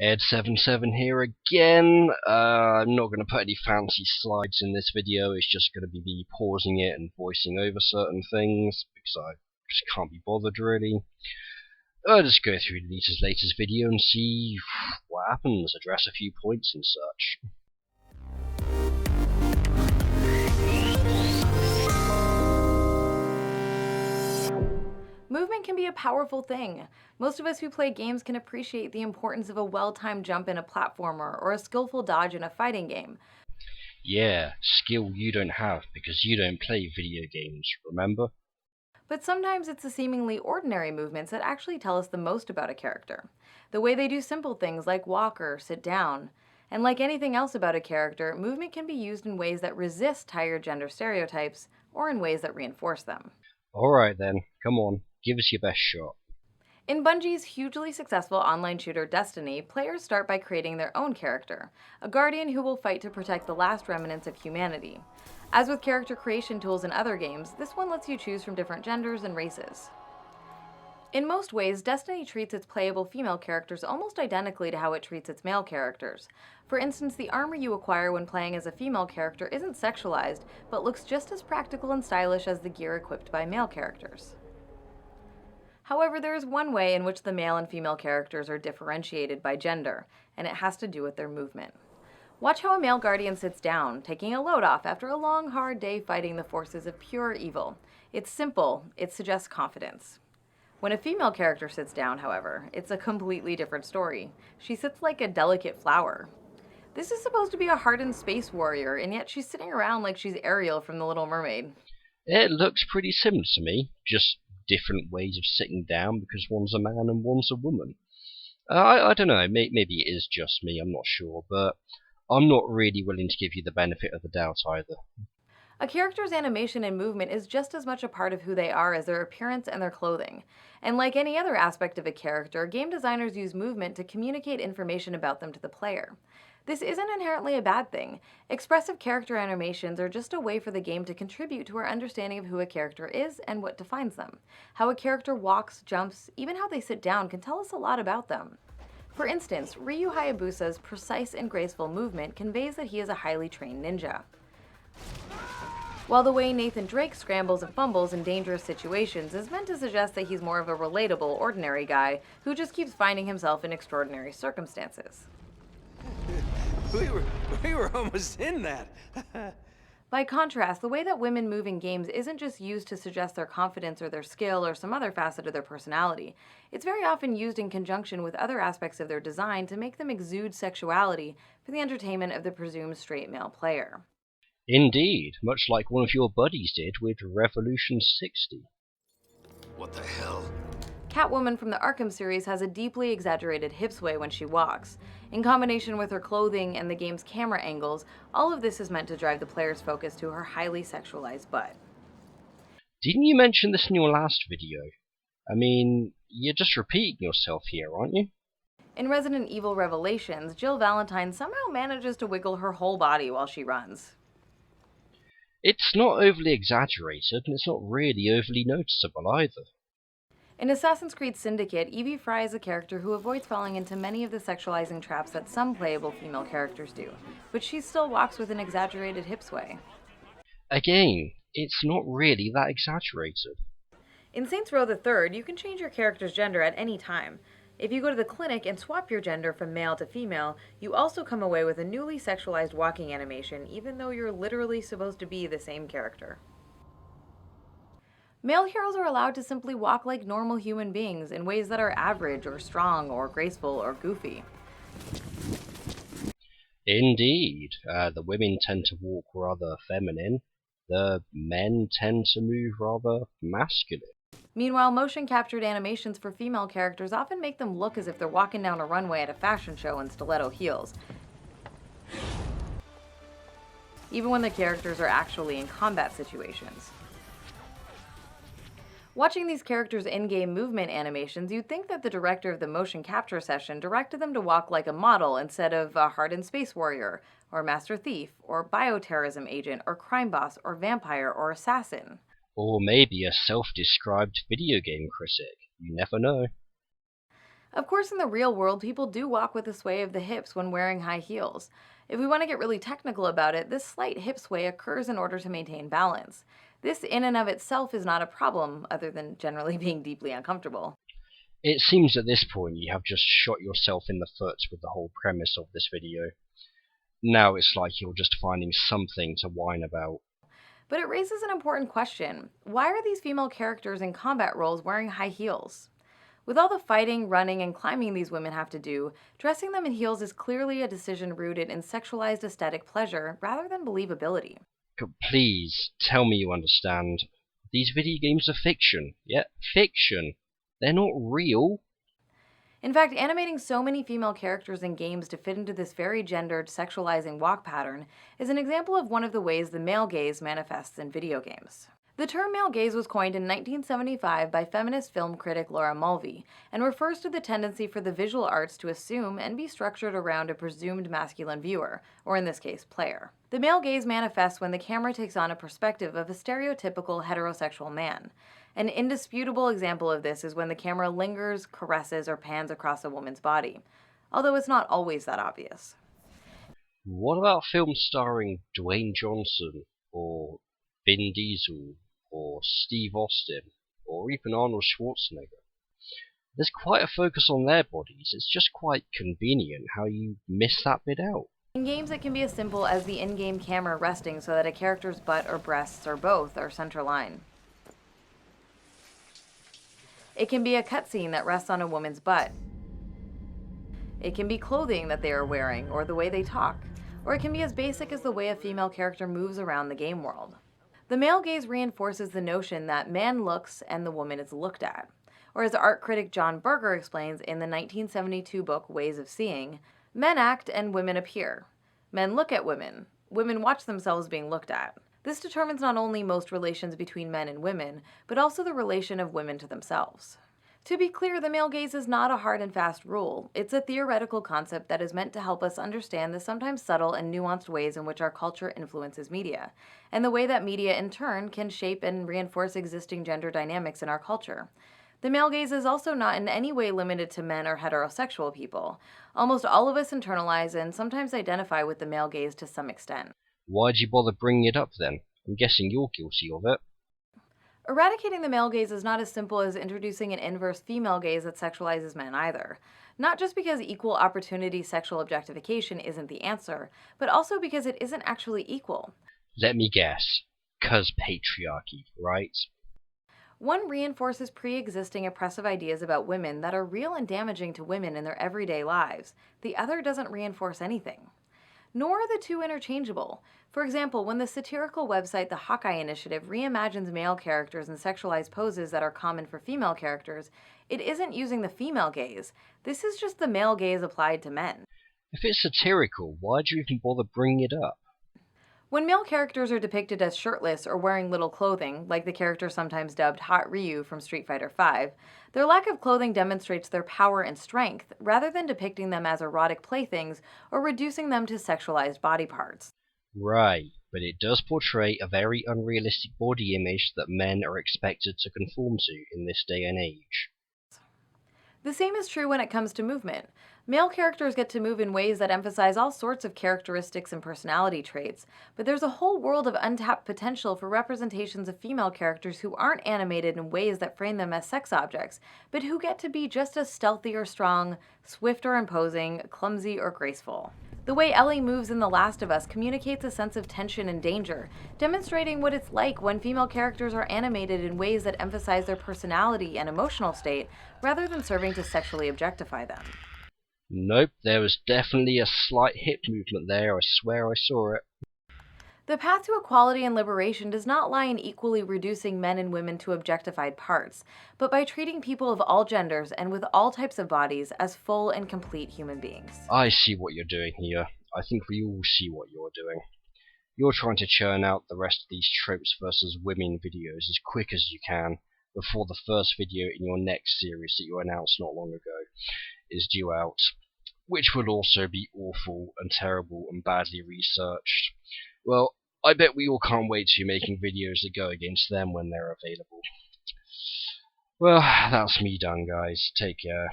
Ed77 here again. I'm not going to put any fancy slides in this video, it's just going to be me pausing it and voicing over certain things, because I just can't be bothered really. I'll just go through Anita's latest video and see what happens, address a few points and such. Movement can be a powerful thing. Most of us who play games can appreciate the importance of a well-timed jump in a platformer or a skillful dodge in a fighting game. Yeah, skill you don't have because you don't play video games, remember? But sometimes it's the seemingly ordinary movements that actually tell us the most about a character. The way they do simple things like walk or sit down. And like anything else about a character, movement can be used in ways that resist tired gender stereotypes or in ways that reinforce them. Alright then, come on, give us your best shot. In Bungie's hugely successful online shooter Destiny, players start by creating their own character, a guardian who will fight to protect the last remnants of humanity. As with character creation tools in other games, this one lets you choose from different genders and races. In most ways, Destiny treats its playable female characters almost identically to how it treats its male characters. For instance, the armor you acquire when playing as a female character isn't sexualized, but looks just as practical and stylish as the gear equipped by male characters. However, there is one way in which the male and female characters are differentiated by gender, and it has to do with their movement. Watch how a male guardian sits down, taking a load off after a long, hard day fighting the forces of pure evil. It's simple, it suggests confidence. When a female character sits down, however, it's a completely different story. She sits like a delicate flower. This is supposed to be a hardened space warrior, and yet she's sitting around like she's Ariel from The Little Mermaid. It looks pretty similar to me, just different ways of sitting down because one's a man and one's a woman. I don't know, maybe it is just me, I'm not sure, but I'm not really willing to give you the benefit of the doubt either. A character's animation and movement is just as much a part of who they are as their appearance and their clothing. And like any other aspect of a character, game designers use movement to communicate information about them to the player. This isn't inherently a bad thing. Expressive character animations are just a way for the game to contribute to our understanding of who a character is and what defines them. How a character walks, jumps, even how they sit down can tell us a lot about them. For instance, Ryu Hayabusa's precise and graceful movement conveys that he is a highly trained ninja. While the way Nathan Drake scrambles and fumbles in dangerous situations is meant to suggest that he's more of a relatable, ordinary guy who just keeps finding himself in extraordinary circumstances. We were almost in that. By contrast, the way that women move in games isn't just used to suggest their confidence or their skill or some other facet of their personality. It's very often used in conjunction with other aspects of their design to make them exude sexuality for the entertainment of the presumed straight male player. Indeed, much like one of your buddies did with Revolution 60. What the hell? Catwoman from the Arkham series has a deeply exaggerated hip sway when she walks. In combination with her clothing and the game's camera angles, all of this is meant to drive the player's focus to her highly sexualized butt. Didn't you mention this in your last video? I mean, you're just repeating yourself here, aren't you? In Resident Evil Revelations, Jill Valentine somehow manages to wiggle her whole body while she runs. It's not overly exaggerated, and it's not really overly noticeable either. In Assassin's Creed Syndicate, Evie Fry is a character who avoids falling into many of the sexualizing traps that some playable female characters do, but she still walks with an exaggerated hip sway. Again, it's not really that exaggerated. In Saints Row the Third, you can change your character's gender at any time. If you go to the clinic and swap your gender from male to female, you also come away with a newly sexualized walking animation, even though you're literally supposed to be the same character. Male heroes are allowed to simply walk like normal human beings in ways that are average or strong or graceful or goofy. Indeed, the women tend to walk rather feminine, the men tend to move rather masculine. Meanwhile, motion-captured animations for female characters often make them look as if they're walking down a runway at a fashion show in stiletto heels, even when the characters are actually in combat situations. Watching these characters' in-game movement animations, you'd think that the director of the motion capture session directed them to walk like a model instead of a hardened space warrior, or master thief, or bioterrorism agent, or crime boss, or vampire, or assassin. Or maybe a self-described video game critic. You never know. Of course, in the real world, people do walk with a sway of the hips when wearing high heels. If we want to get really technical about it, this slight hip sway occurs in order to maintain balance. This in and of itself is not a problem, other than generally being deeply uncomfortable. It seems at this point you have just shot yourself in the foot with the whole premise of this video. Now it's like you're just finding something to whine about. But it raises an important question. Why are these female characters in combat roles wearing high heels? With all the fighting, running, and climbing these women have to do, dressing them in heels is clearly a decision rooted in sexualized aesthetic pleasure rather than believability. Please, tell me you understand. These video games are fiction. Yeah, fiction. They're not real. In fact, animating so many female characters in games to fit into this very gendered, sexualizing walk pattern is an example of one of the ways the male gaze manifests in video games. The term male gaze was coined in 1975 by feminist film critic Laura Mulvey and refers to the tendency for the visual arts to assume and be structured around a presumed masculine viewer, or in this case, player. The male gaze manifests when the camera takes on a perspective of a stereotypical heterosexual man. An indisputable example of this is when the camera lingers, caresses, or pans across a woman's body, although it's not always that obvious. What about films starring Dwayne Johnson, or Vin Diesel, or Steve Austin, or even Arnold Schwarzenegger? There's quite a focus on their bodies. It's just quite convenient how you miss that bit out. In games, it can be as simple as the in-game camera resting so that a character's butt or breasts or both are center line. It can be a cutscene that rests on a woman's butt. It can be clothing that they are wearing or the way they talk. Or it can be as basic as the way a female character moves around the game world. The male gaze reinforces the notion that man looks and the woman is looked at. Or as art critic John Berger explains in the 1972 book Ways of Seeing, men act and women appear. Men look at women. Women watch themselves being looked at. This determines not only most relations between men and women, but also the relation of women to themselves. To be clear, the male gaze is not a hard and fast rule. It's a theoretical concept that is meant to help us understand the sometimes subtle and nuanced ways in which our culture influences media, and the way that media in turn can shape and reinforce existing gender dynamics in our culture. The male gaze is also not in any way limited to men or heterosexual people. Almost all of us internalize and sometimes identify with the male gaze to some extent. Why'd you bother bringing it up then? I'm guessing you're guilty of it. Eradicating the male gaze is not as simple as introducing an inverse female gaze that sexualizes men either. Not just because equal opportunity sexual objectification isn't the answer, but also because it isn't actually equal. Let me guess. 'Cause patriarchy, right? One reinforces pre-existing oppressive ideas about women that are real and damaging to women in their everyday lives. The other doesn't reinforce anything. Nor are the two interchangeable. For example, when the satirical website The Hawkeye Initiative reimagines male characters in sexualized poses that are common for female characters, it isn't using the female gaze. This is just the male gaze applied to men. If it's satirical, why'd you even bother bringing it up? When male characters are depicted as shirtless or wearing little clothing, like the character sometimes dubbed Hot Ryu from Street Fighter V, their lack of clothing demonstrates their power and strength, rather than depicting them as erotic playthings or reducing them to sexualized body parts. Right, but it does portray a very unrealistic body image that men are expected to conform to in this day and age. The same is true when it comes to movement. Male characters get to move in ways that emphasize all sorts of characteristics and personality traits, but there's a whole world of untapped potential for representations of female characters who aren't animated in ways that frame them as sex objects, but who get to be just as stealthy or strong, swift or imposing, clumsy or graceful. The way Ellie moves in The Last of Us communicates a sense of tension and danger, demonstrating what it's like when female characters are animated in ways that emphasize their personality and emotional state, rather than serving to sexually objectify them. Nope, there was definitely a slight hip movement there, I swear I saw it. The path to equality and liberation does not lie in equally reducing men and women to objectified parts, but by treating people of all genders and with all types of bodies as full and complete human beings. I see what you're doing here. I think we all see what you're doing. You're trying to churn out the rest of these tropes versus women videos as quick as you can, before the first video in your next series that you announced not long ago is due out, which will also be awful and terrible and badly researched. Well, I bet we all can't wait to making videos that go against them when they're available. Well, that's me done, guys. Take care.